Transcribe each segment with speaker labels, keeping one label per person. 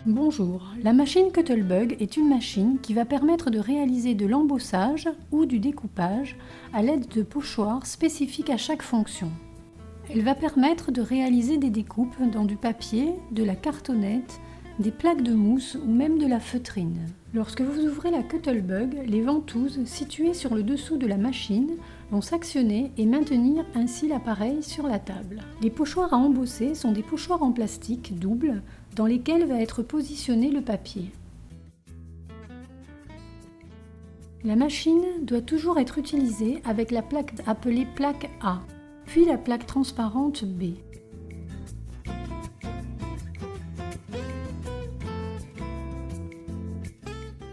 Speaker 1: Bonjour, la machine Cuttlebug est une machine qui va permettre de réaliser de l'embossage ou du découpage à l'aide de pochoirs spécifiques à chaque fonction. Elle va permettre de réaliser des découpes dans du papier, de la cartonnette, des plaques de mousse ou même de la feutrine. Lorsque vous ouvrez la Cuttlebug, les ventouses situées sur le dessous de la machine vont s'actionner et maintenir ainsi l'appareil sur la table. Les pochoirs à embosser sont des pochoirs en plastique double dans lesquels va être positionné le papier. La machine doit toujours être utilisée avec la plaque appelée plaque A, puis la plaque transparente B.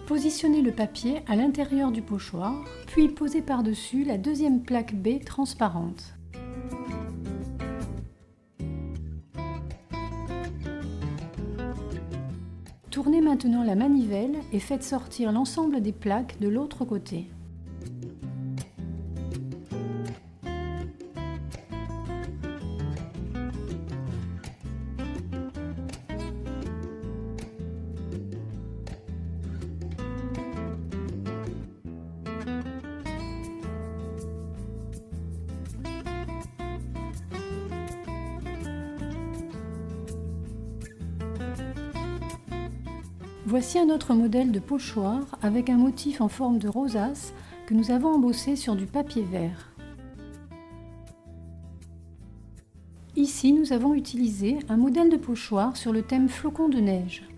Speaker 1: Positionnez le papier à l'intérieur du pochoir, puis posez par-dessus la deuxième plaque B transparente. Tournez maintenant la manivelle et faites sortir l'ensemble des plaques de l'autre côté. Voici un autre modèle de pochoir avec un motif en forme de rosace que nous avons embossé sur du papier vert. Ici, nous avons utilisé un modèle de pochoir sur le thème flocon de neige.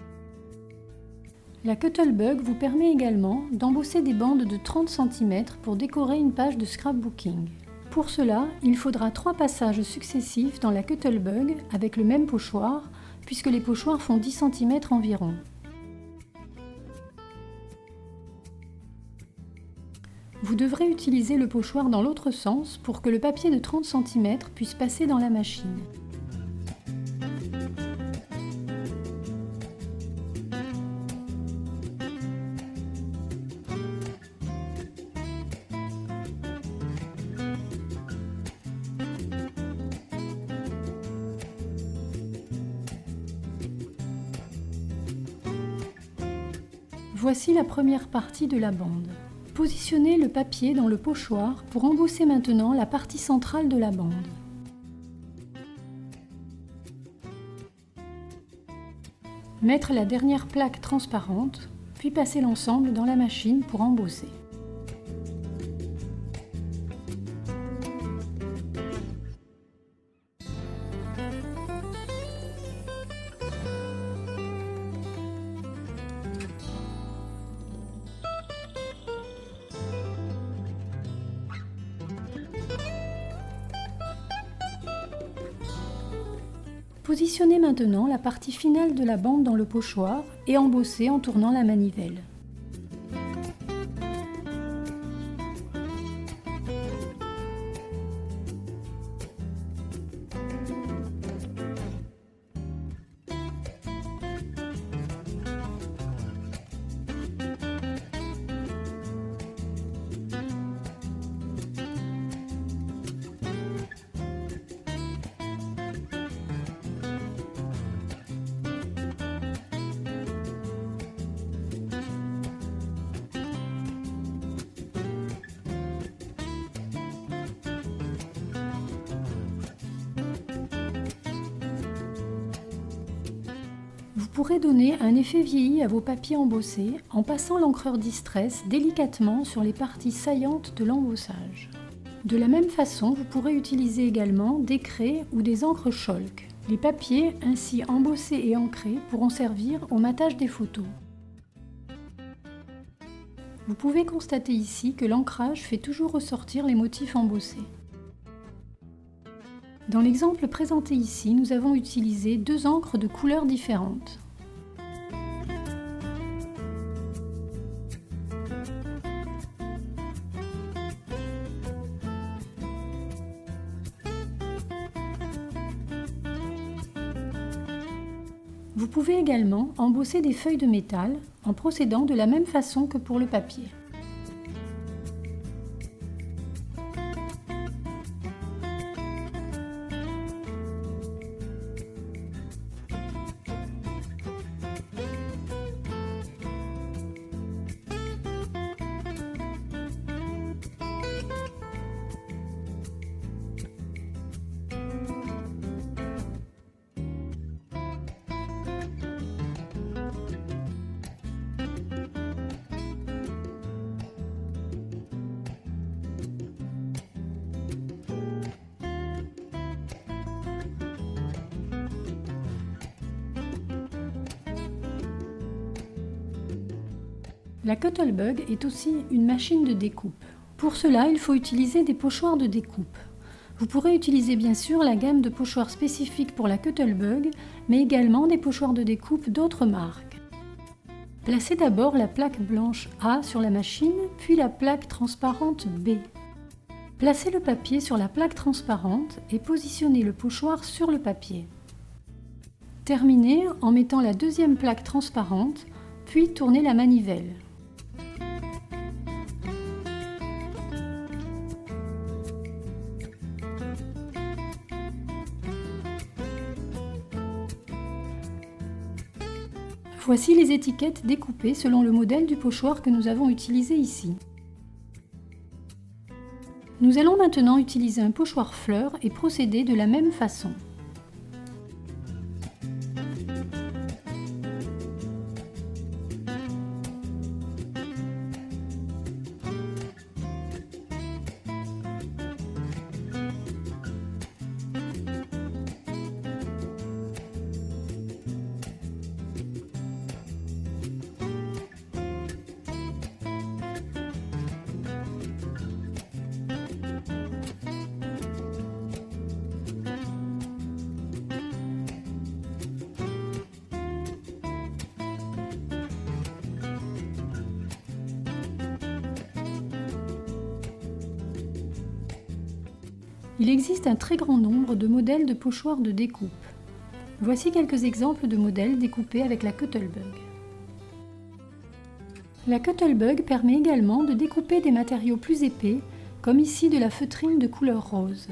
Speaker 1: La Cuttlebug vous permet également d'embosser des bandes de 30 cm pour décorer une page de scrapbooking. Pour cela, il faudra 3 passages successifs dans la Cuttlebug avec le même pochoir, puisque les pochoirs font 10 cm environ. Vous devrez utiliser le pochoir dans l'autre sens pour que le papier de 30 cm puisse passer dans la machine. Voici la première partie de la bande. Positionnez le papier dans le pochoir pour embosser maintenant la partie centrale de la bande. Mettre la dernière plaque transparente, puis passer l'ensemble dans la machine pour embosser. Positionnez maintenant la partie finale de la bande dans le pochoir et embossez en tournant la manivelle. Vous pourrez donner un effet vieilli à vos papiers embossés en passant l'encreur Distress délicatement sur les parties saillantes de l'embossage. De la même façon, vous pourrez utiliser également des craies ou des encres chalk. Les papiers ainsi embossés et encrés pourront servir au matage des photos. Vous pouvez constater ici que l'ancrage fait toujours ressortir les motifs embossés. Dans l'exemple présenté ici, nous avons utilisé 2 encres de couleurs différentes. Vous pouvez également embosser des feuilles de métal en procédant de la même façon que pour le papier. La Cuttlebug est aussi une machine de découpe. Pour cela, il faut utiliser des pochoirs de découpe. Vous pourrez utiliser bien sûr la gamme de pochoirs spécifiques pour la Cuttlebug, mais également des pochoirs de découpe d'autres marques. Placez d'abord la plaque blanche A sur la machine, puis la plaque transparente B. Placez le papier sur la plaque transparente et positionnez le pochoir sur le papier. Terminez en mettant la deuxième plaque transparente, puis tournez la manivelle. Voici les étiquettes découpées selon le modèle du pochoir que nous avons utilisé ici. Nous allons maintenant utiliser un pochoir fleur et procéder de la même façon. Il existe un très grand nombre de modèles de pochoirs de découpe. Voici quelques exemples de modèles découpés avec la Cuttlebug. La Cuttlebug permet également de découper des matériaux plus épais, comme ici de la feutrine de couleur rose.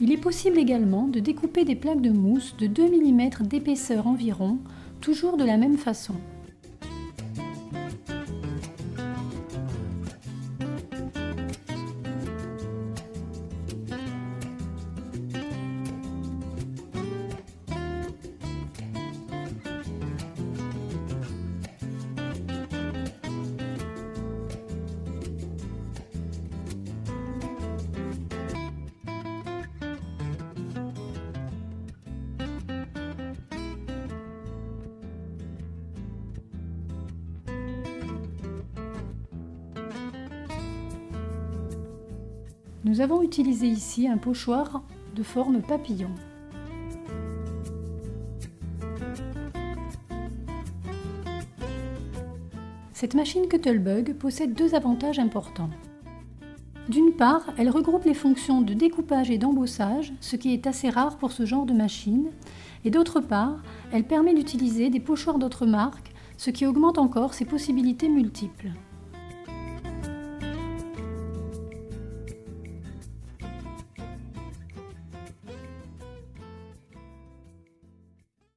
Speaker 1: Il est possible également de découper des plaques de mousse de 2 mm d'épaisseur environ, toujours de la même façon. Nous avons utilisé ici un pochoir de forme papillon. Cette machine Cuttlebug possède deux avantages importants. D'une part, elle regroupe les fonctions de découpage et d'embossage, ce qui est assez rare pour ce genre de machine, et d'autre part, elle permet d'utiliser des pochoirs d'autres marques, ce qui augmente encore ses possibilités multiples.